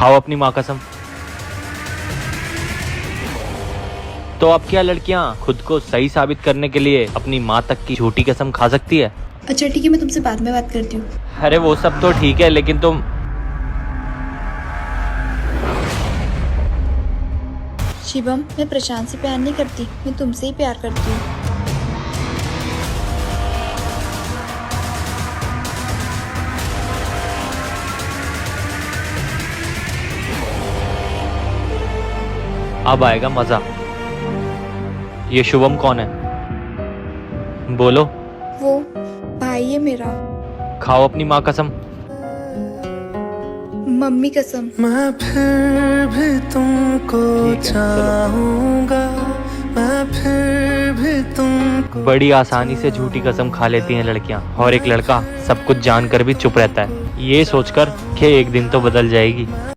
खाओ अपनी माँ कसम। तो अब क्या लड़कियां खुद को सही साबित करने के लिए अपनी माँ तक की झूठी कसम खा सकती है? अच्छा ठीक है, मैं तुमसे बाद में बात करती हूँ। अरे वो सब तो ठीक है, लेकिन तुम शिवम, मैं प्रशांत से प्यार नहीं करती, मैं तुमसे ही प्यार करती हूँ। अब आएगा मजा। ये शुभम कौन है? बोलो। वो भाई है मेरा। खाओ अपनी माँ कसम। मम्मी कसम। मैं फिर भी तुमको ठीक है, चलो। चाहूंगा, मैं फिर भी तुमको। बड़ी आसानी से झूठी कसम खा लेती हैं लड़कियां, और एक लड़का सब कुछ जानकर भी चुप रहता है, ये सोचकर कि एक दिन तो बदल जाएगी।